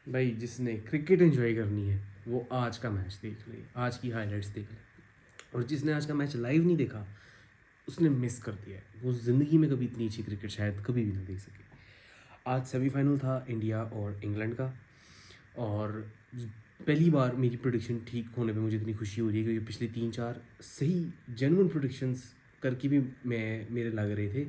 भाई जिसने cricket enjoy करनी है वो आज का मैच देख ले, आज की हाइलाइट्स देख ले। और जिसने आज का मैच लाइव नहीं देखा उसने मिस कर दिया है, वो ज़िंदगी में कभी इतनी अच्छी क्रिकेट शायद कभी भी ना देख सके। आज सेमीफाइनल था इंडिया और इंग्लैंड का, और पहली बार मेरी प्रोडिक्शन ठीक होने पे मुझे इतनी खुशी हो रही है, क्योंकि पिछले 3-4 सही जेन्युइन प्रोडिक्शंस करके भी मेरे लग रहे थे।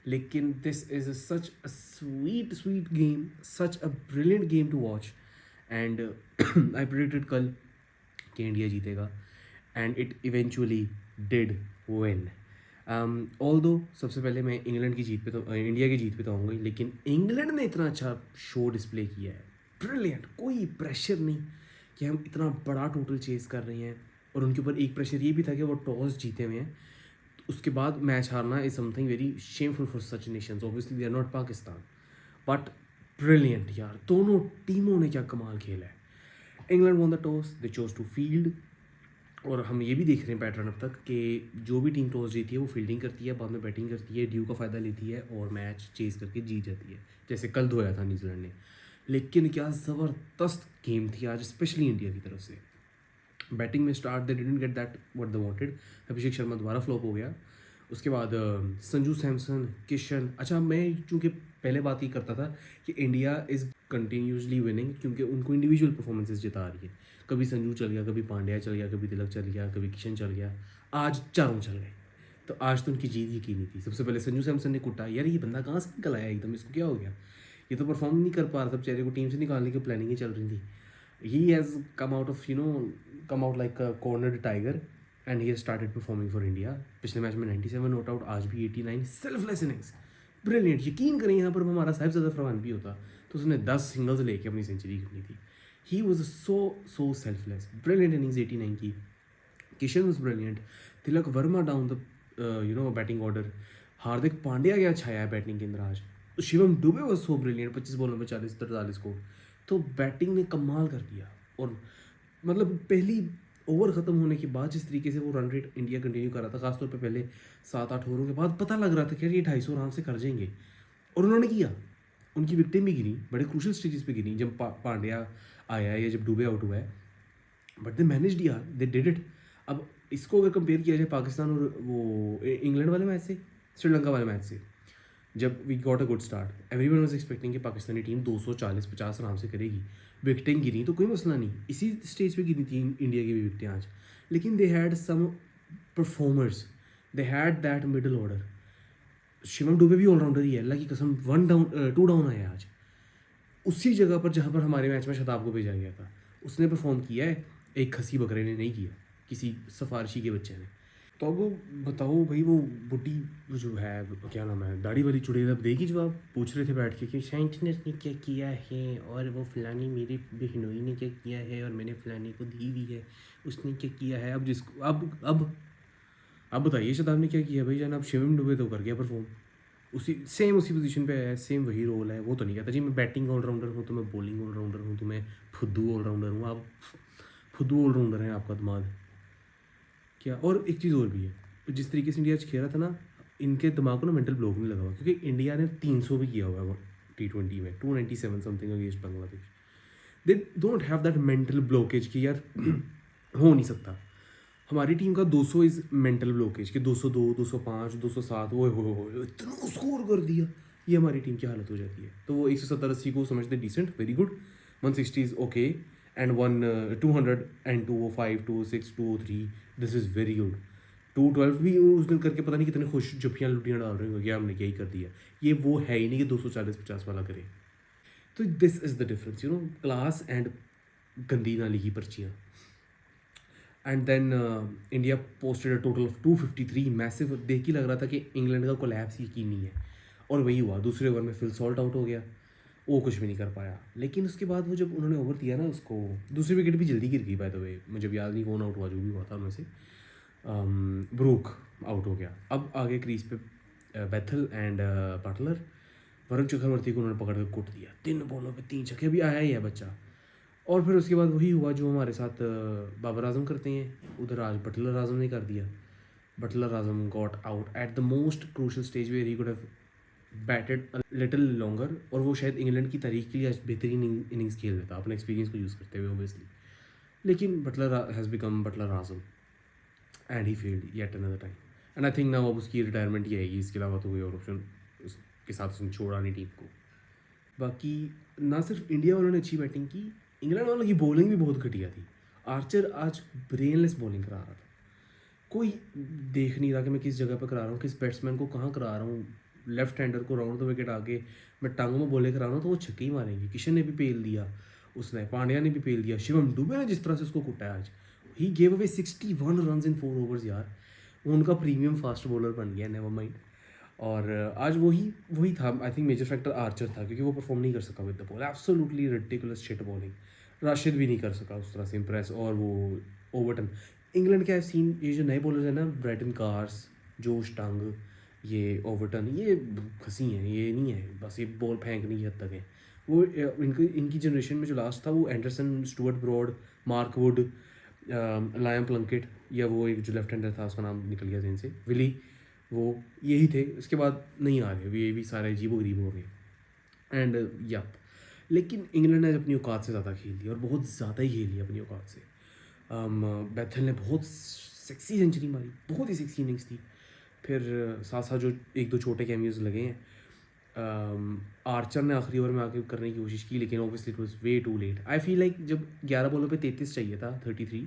लेकिन this is such a sweet sweet game, such a brilliant game to watch. And I predicted कल कि इंडिया जीतेगा, and it eventually did win. Although सबसे पहले मैं इंग्लैंड की जीत पे तो इंडिया की जीत पे तो आऊँगा ही, लेकिन इंग्लैंड ने इतना अच्छा शो डिस्प्ले किया है, ब्रिलियंट, कोई प्रेशर नहीं कि हम इतना बड़ा टोटल चेस कर रहे हैं। और उनके ऊपर एक प्रेशर ये भी था कि वो टॉस जीते हुए हैं, तो उसके बाद मैच हारना is something very shameful for such nations. Obviously they are not Pakistan, but brilliant यार, दोनों टीमों ने क्या कमाल खेला है। England won the toss, they chose to field. और हम ये भी देख रहे हैं पैटर्न अब तक कि जो भी टीम टॉस जीती है वो फील्डिंग करती है, बाद में बैटिंग करती है, ड्यू का फ़ायदा लेती है और मैच चेज करके जीत जाती है, जैसे कल धोया था न्यूजीलैंड ने। लेकिन क्या ज़बरदस्त गेम थी आज, स्पेशली इंडिया की तरफ से। बैटिंग में start they didn't get that what they wanted. Abhishek Sharma दोबारा फ्लॉप हो गया। उसके बाद संजू सैमसन, किशन, अच्छा मैं चूँकि पहले बात ही करता था कि इंडिया इज़ कंटिन्यूसली विनिंग क्योंकि उनको इंडिविजुअल परफॉर्मेंसेज जिता रही है। कभी संजू चल गया, कभी पांड्या चल गया, कभी तिलक चल गया, कभी किशन चल गया, आज चारों चल गए। तो आज तो उनकी जीत यकीनी थी। सबसे पहले संजू सैमसन ने कुटा, यार ये बंदा कहाँ से निकल आया एकदम, इसको क्या हो गया, ये तो परफॉर्म नहीं कर पा रहा था, बेचारे को टीम से निकालने की प्लानिंग ही चल रही थी। he has come out of come out like a cornered tiger, and he has started performing for India. पिछले मैच में 97 नॉट आउट, आज भी 89 सेल्फलेस इनिंग्स, ब्रिलियंट। यकीन करें यहाँ पर हमारा साहिबजादा फरमान भी होता तो उसने 10 सिंगल्स लेके अपनी सेंचुरी करनी थी। He was so selfless, brilliant innings 89 की। Kishan was brilliant, Tilak Varma down the batting order, Hardik Pandya क्या छाया है बैटिंग के अंदर आज, Shivam Dube was so brilliant, 25 बॉलों में 40-43 को। तो बैटिंग ने कमाल कर दिया। और मतलब पहली ओवर ख़त्म होने के बाद जिस तरीके से वो रन रेट इंडिया कंटिन्यू कर रहा था, खासतौर पे पहले 7-8 ओवरों के बाद पता लग रहा था कि यार ये 250 आराम से कर जाएंगे, और उन्होंने किया। उनकी विकटें भी गिनी, बड़े क्रूशल स्टेजेस पे गिनी, जब पांड्या आया है या जब डुबे आउट हुआ है, बट दे मैनेज्ड यार, दे डिड इट। अब इसको अगर कंपेयर किया जाए पाकिस्तान और वो इंग्लैंड वाले मैच से, श्रीलंका वाले मैच से, जब we got a good start, everyone was expecting कि पाकिस्तानी टीम 240-50 आराम से करेगी, विकटें गिरी तो कोई मसला नहीं, इसी स्टेज पे गिरी थी इंडिया की भी विकटें आज। लेकिन they had some performers, they had that middle order. Shivam Dube भी ऑलराउंडर ही है, अल्लाह की कसम, 2 डाउन आया आज, उसी जगह पर जहाँ पर हमारे मैच में शताब को भेजा गया था उसने परफॉर्म किया है, एक खसी बकरे ने नहीं किया, किसी सफारशी के बच्चे ने। तो अब वो बताओ भाई, वो बुढ़ी वो जो है, क्या नाम है, दाढ़ी वाली चुड़ैल, अब देगी जवाब। पूछ रहे थे बैठ के कि साइंटिस्ट ने क्या किया है, और वो फलानी मेरी बहनोई ने क्या किया है, और मैंने फलानी को दी हुई है, उसने क्या किया है। अब जिसको अब बताइए शताब ने क्या किया भाई जान। अब शिवम दुबे तो कर गया परफॉर्म, उसी पोजीशन पे है, सेम वही रोल है। वो तो नहीं कहता जी मैं बैटिंग ऑलराउंडर हूँ, तो मैं बॉलिंग ऑलराउंडर हूँ, तो मैं फुद्दू ऑलराउंडर हूँ। आप फुद्दू ऑलराउंडर हैं, आपका दिमाग क्या। और एक चीज़ और भी है, जिस तरीके से इंडिया आज खेला था ना, इनके दिमाग को ना मेंटल ब्लॉक नहीं लगा हुआ, क्योंकि इंडिया ने 300 भी किया हुआ है T20 में, 297 something against Bangladesh. They don't have that mental blockage कि यार हो नहीं सकता। हमारी टीम का 200 इज़ मेंटल ब्लॉकेज कि 202, 205, 207, वो हो इतना स्कोर कर दिया, ये हमारी टीम की हालत हो जाती है। तो वो 170-80 को समझते decent, very good. 160 is okay, and 200 and 205, 206, 203, this is very good. 212 भी उस दिन करके पता नहीं कितने खुश जफियाँ लुटियाँ डाल रहे होंगे, हमने क्या ही कर दिया। ये वो है ही नहीं कि 240-50 वाला करे। तो this is the difference, class and गंदी नाली की पर्चियाँ। And then India posted a total of 253 massive. देख ही लग रहा था कि इंग्लैंड का कोलैप्स यकीनी है, और वही हुआ। दूसरे ओवर में फिल सॉल्ट आउट हो गया, वो कुछ भी नहीं कर पाया। लेकिन उसके बाद वो जब उन्होंने ओवर दिया ना उसको, दूसरी विकेट भी जल्दी गिर गई बाय द वे, मुझे याद नहीं कौन आउट हुआ, जो भी हुआ था उनमें से। ब्रूक आउट हो गया। अब आगे क्रीज पे बेथल एंड बटलर, वरुण चक्रवर्ती को उन्होंने पकड़ कर कुट दिया, 3 बॉलों पे 3 छक्के। अभी आया ही है बच्चा। और फिर उसके बाद वही हुआ जो हमारे साथ बाबर आजम करते हैं, उधर आज बटलर आजम ने कर दिया। Buttler Azam got out at the most crucial stage where he could have batted little longer, और वो शायद इंग्लैंड की तारीख के लिए आज बेहतरीन इनिंग्स खेल रहा था अपने एक्सपीरियंस को यूज़ करते हुए ऑब्वियसली। लेकिन Buttler has become Buttler Azam and he failed yet another time. And I think ना अब उसकी रिटायरमेंट ही आएगी, इसके अलावा तो कोई और ऑप्शन उसके साथ उसने छोड़ा नहीं टीम को। बाकी ना सिर्फ इंडिया वालों ने अच्छी बैटिंग की, इंग्लैंड वालों की बॉलिंग भी बहुत घटिया थी। आर्चर आज ब्रेनलेस बॉलिंग करा रहा था, कोई देख नहीं रहा कि मैं किस जगह पर करा रहा हूँ, किस बैट्समैन को कहाँ करा रहा हूँ। लेफ्ट हैंडर को राउंड द विकेट आके मैं टांगों में बॉले करा रहा हूँ तो वो छक्के ही मारेंगे। किशन ने भी पेल दिया, उसने पांड्या ने भी पेल दिया, शिवम दुबे ने जिस तरह से उसको कुटा है आज, he gave away 61 run in 4 overs यार। वो उनका प्रीमियम फास्ट बॉलर बन गया, नेवर माइंड। और आज वही था, I think major factor Archer था, क्योंकि वो परफॉर्म नहीं कर सका with the ball, absolutely ridiculous shit bowling. Rashid भी नहीं कर सका उस तरह से इम्प्रेस, और वो ओवरटन। इंग्लैंड के सीन, ये जो नए बॉलर्स हैं ना, ब्राइटन कार्स, जोश टंग, ये ओवरटन, ये खसी हैं, ये नहीं है बस ये बॉल फेंकने की हद तक है। वो इनकी जनरेशन में जो लास्ट था वो Anderson, Stuart Broad, Mark Wood, Liam Plunkett, या वो एक जो लेफ्ट हैंडर था उसका नाम निकल गया जैन से, विली, वो यही थे। उसके बाद नहीं आ रहे, ये भी सारे अजीबो गरीब हो गए। एंड यप, लेकिन इंग्लैंड ने अपनी औकात से ज़्यादा खेल लिया, और बहुत ज़्यादा ही खेल लिया अपनी औकात से। बैथल ने बहुत सेक्सी सेंचुरी मारी, बहुत ही सेक्सी इनिंग्स थी। फिर साथ साथ जो एक दो छोटे कैमियोज लगे हैं, आर्चर ने आखिरी ओवर में आके करने की कोशिश की, लेकिन obviously it was way too late. I feel like जब 11 बॉलों पे 33 चाहिए था, 33,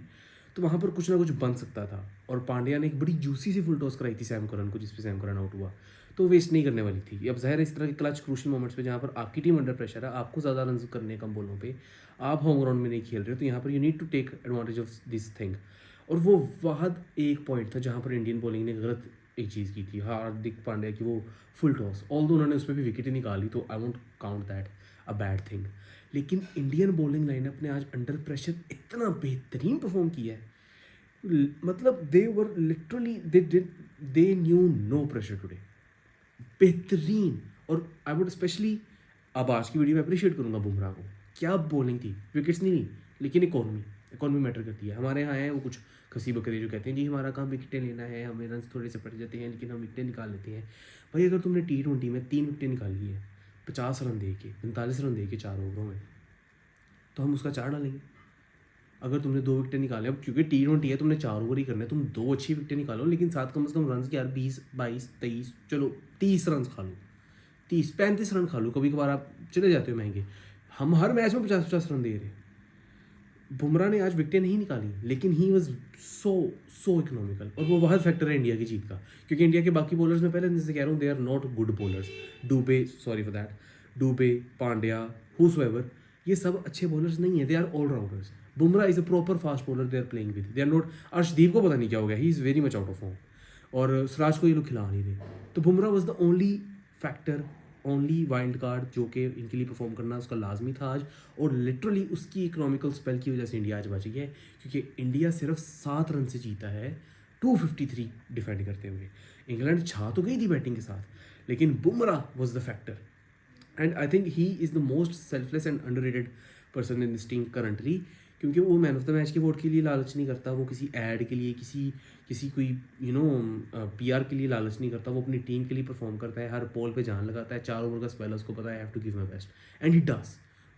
तो वहाँ पर कुछ ना कुछ बन सकता था। और पांड्या ने एक बड़ी जूसी सी फुल टॉस कराई थी सैम करन को, जिसपे सैम करन आउट हुआ, तो वेस्ट नहीं करने वाली थी। अब ज़ाहिर है इस तरह के क्लच क्रूशल मोमेंट्स पे जहाँ पर आपकी टीम अंडर प्रेशर है, आपको ज़्यादा रन करने कम बॉलों पे, आप होम ग्राउंड में नहीं खेल रहे हो, तो यहाँ पर you need to take advantage of this thing. और वो वाहद एक पॉइंट था जहाँ पर इंडियन बॉलिंग ने गलत एक चीज़ की थी, हार्दिक पांड्या की वो फुल टॉस। ऑल दो उन्होंने उस पर भी विकेट ही निकाली, तो I won't count that a bad thing. लेकिन इंडियन बॉलिंग लाइनअप ने आज अंडर प्रेशर इतना बेहतरीन परफॉर्म किया है, मतलब they were literally they knew no pressure today, बेहतरीन। और आई वुड स्पेशली अब आज की वीडियो में अप्रिशिएट करूँगा बुमराह को, क्या बॉलिंग थी। विकेट्स नहीं, लेकिन इकॉनमी मैटर करती है। हमारे यहाँ है वो कुछ खसी बकरी जो कहते हैं जी हमारा काम विकेटें लेना है, हमें रन थोड़े से पड़ जाते हैं लेकिन हम विकेटें निकाल लेते हैं। भाई अगर तुमने T20 में 3 विकेटें निकाली है 50 रन दे के, 45 रन दे के 4 ओवरों में, तो हम उसका 4 डालेंगे। अगर तुमने 2 विकेटें निकाले, अब क्योंकि T20 है, तुमने 4 ओवर ही करने, तुम 2 अच्छी विकेटें निकालो, लेकिन साथ कम से कम रन यार 20, 22, 23, चलो 30 रन खा लो, 30-35 रन खा लो। कभी कभार आप चले जाते हो महंगे, हम हर मैच में 50-50 रन दे रहे हैं। बुमराह ने आज विकेटें नहीं निकाली, लेकिन ही वॉज सो इकोनॉमिकल, और वो वह फैक्टर है इंडिया की जीत का। क्योंकि इंडिया के बाकी बॉलर्स में पहले दिन से कह रहा हूँ, they are not good bowlers. Dube, sorry for that, Dube, Pandya, whosoever, ये सब अच्छे बॉलर्स नहीं है, they are allrounders. Bumrah is a proper fast bowler they are playing with, they are not. Arshdeep को पता नहीं क्या हो गया, he is very much out of form, और सिराज को ये लोग खिला नहीं रहे। तो Bumrah was the only factor, only wild card जो कि इनके लिए परफॉर्म करना उसका लाजमी था आज। और लिटरली उसकी इकोनॉमिकल स्पेल की वजह से इंडिया आज बची है, क्योंकि इंडिया सिर्फ 7 रन से जीता है 253 डिफेंड करते हुए। इंग्लैंड छा तो गई थी बैटिंग के साथ, लेकिन Bumrah was the factor. And I think he is the most selfless and underrated person in this team currently, क्योंकि वो मैन ऑफ द मैच के वोट के लिए लालच नहीं करता, वो किसी ऐड के लिए, किसी कोई PR के लिए लालच नहीं करता। वो अपनी टीम के लिए परफॉर्म करता है, हर बॉल पे जान लगाता है। 4 ओवर का स्पेल, उसको पता है I have to give my best, and he does.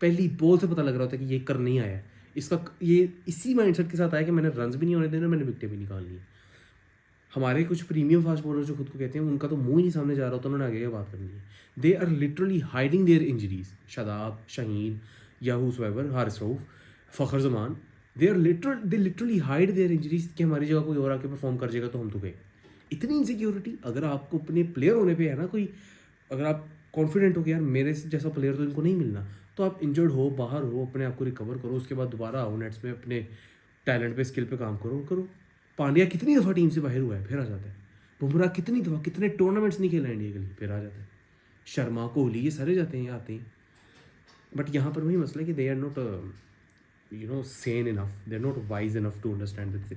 पहली बॉल से पता लग रहा होता है कि ये कर नहीं आया है, इसका ये इसी माइंडसेट के साथ आया कि मैंने रन्स भी नहीं होने देना, मैंने विकेटें भी निकालनी है। हमारे कुछ प्रीमियम फास्ट बॉलर जो खुद को कहते हैं, उनका तो मुंह ही नहीं सामने जा रहा होता, उन्होंने आगे क्या बात करनी है। They are literally hiding their injuries, Shadab, Shaheen, या हुसएवर, Haris Rauf, Fakhar Zaman, they literally hide their injuries कि हमारी जगह कोई और आके परफॉर्म कर जाएगा तो हम तो गए। इतनी इनसिक्योरिटी अगर आपको अपने प्लेयर होने पे है ना कोई, अगर आप कॉन्फिडेंट हो कि यार मेरे जैसा प्लेयर तो इनको नहीं मिलना, तो आप इंजर्ड हो, बाहर हो, अपने आप को रिकवर करो, उसके बाद दोबारा आओ नेट्स में, अपने टैलेंट पे, स्किल पे काम करो। पांड्या कितनी दफ़ा टीम से बाहर हुआ है, फिर आ जाता है। बुमराह कितनी दफ़ा, कितने टूर्नामेंट्स नहीं खेला इंडिया के लिए, फिर आ जाता है। शर्मा, कोहली, ये सारे आते हैं। बट यहाँ पर वही मसला है कि they are not sane enough, they're not wise enough to understand that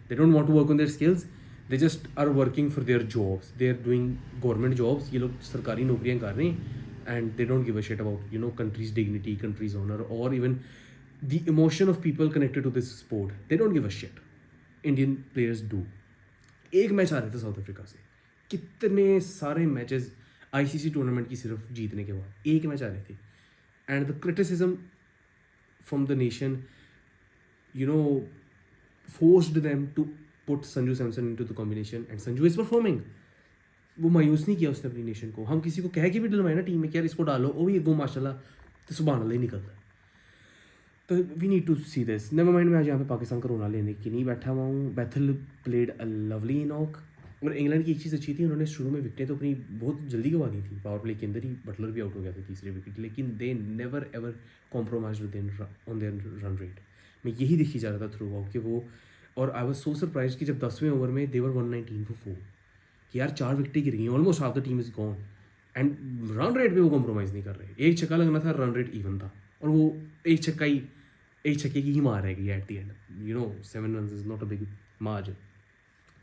they don't want to work on their skills, they just are working for their jobs, they're doing government jobs, ये लोग सरकारी नौकरियां कर रहे हैं, and they don't give a shit about country's dignity, country's honor, or even the emotion of people connected to this sport. They don't give a shit. Indian players do. एक match आ रहे थे साउथ अफ्रीका से, कितने सारे matches ICC tournament की सिर्फ जीतने के बाद एक मैच आ रही थी and the criticism from the nation forced them to put Sanju Samson into the combination and Sanju is performing. वो मायूस नहीं किया उसने अपनी नेशन को. हम किसी को कह के भी डलवाए ना टीम में कि यार इसको डालो, वो भी गो माशाल्लाह तो सुबहान अल्लाह ही निकलता है. तो we need to see this. Never mind, मैं आज यहाँ पे पाकिस्तान का रोना लेने की नहीं बैठा हुआ हूँ. Bethel played a lovely knock. और इंग्लैंड की एक चीज़ अच्छी थी, उन्होंने शुरू में विकेटें तो अपनी बहुत जल्दी गंवा दी थी. पावर प्ले के अंदर ही बटलर भी आउट हो गया था तीसरे विकेट, लेकिन they never ever compromise on their run rate. मैं यही देखी जा रहा था थ्रू आउट कि वो, और आई वॉज सो सरप्राइज कि जब 10वें ओवर में देवर 119 फॉर 4 कि यार 4 विकेटें गिर गई, almost half the team is gone and run rate पे वो कॉम्प्रोमाइज़ नहीं कर रहे. एक छक्का लगना था, रन रेट इवन था, और वो एक छक्के की ही मार रह गई at the end. 7 runs is not a big margin.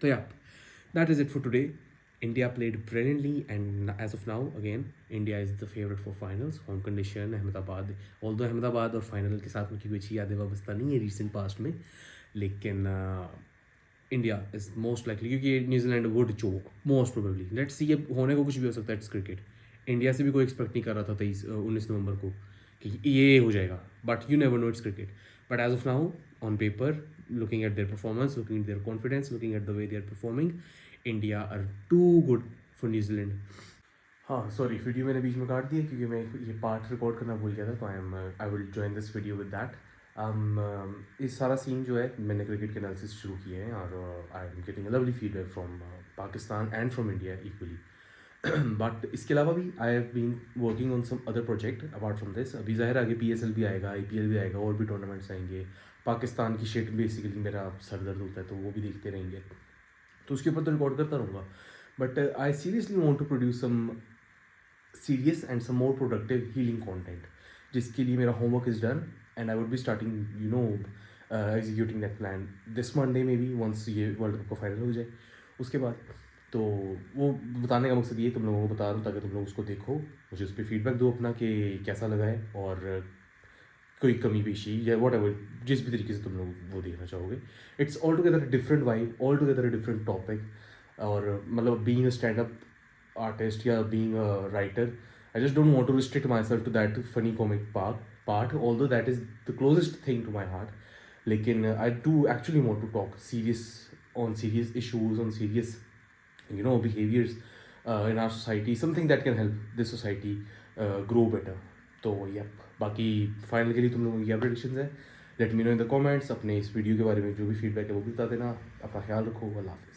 तो या that is it for today. India played brilliantly, and as of now, again, India is the favorite for finals. Home condition, Ahmedabad. Although Ahmedabad और final के साथ उनकी कोई अच्छी यादें वाबस्ता नहीं है recent past में, लेकिन इंडिया इज़ मोस्ट लाइकली, क्योंकि New Zealand would choke most probably. Let's see, अब होने को कुछ भी हो सकता है. It's cricket. इंडिया से भी कोई एक्सपेक्ट नहीं कर रहा था 19 नवंबर को कि ये हो जाएगा, but you never know, it's cricket. But as of now, on paper, looking at their performance, looking at their confidence, looking at the way they are performing, India are too good for New Zealand. हाँ sorry, video मैंने बीच में काट दिया क्योंकि मैं ये part record करना भूल गया था. तो I will join this video with that. इस सारा सीन जो है, मैंने क्रिकेट के एनालिसिस शुरू किए हैं और I am getting a lovely feedback from Pakistan and from India equally. But इसके अलावा भी I have been working on some other project apart from this. अभी ज़ाहिर आगे PSL भी आएगा, IPL भी आएगा, और भी टूर्नामेंट्स आएंगे. पाकिस्तान की शिट बेसिकली मेरा सर दर्द होता है, तो वो भी देखते रहेंगे, तो उसके ऊपर तो रिकॉर्ड करता रहूँगा. But I seriously want to produce some serious and some more productive healing content, जिसके लिए मेरा homework is done and I would be starting executing that plan this Monday maybe, once ये world cup का final हो जाए उसके बाद. तो वो बताने का मकसद ये तुम लोगों को बता रहा हूँ ताकि तुम लोग उसको देखो, मुझे उस पर फीडबैक दो अपना कि कैसा लगा है, और कोई कमी पेशी या वॉट एवर, जिस भी तरीके से तुम लोग वो देखना चाहोगे. It's all together different vibe, all together different topic. और मतलब being a stand up artist या being a writer, I just don't want to restrict myself to that funny comic part, although that is the closest thing to my heart. लेकिन I do actually want to talk serious on serious issues, on serious behaviors in our society, something that can help this society grow better. तो बाकी final के लिए तुम लोगों की क्या predictions है, let me know in the comments. अपने इस वीडियो के बारे में जो भी फीडबैक है वो भी बता देना. अपना ख्याल रखो. अल्लाह हाफ़िज़.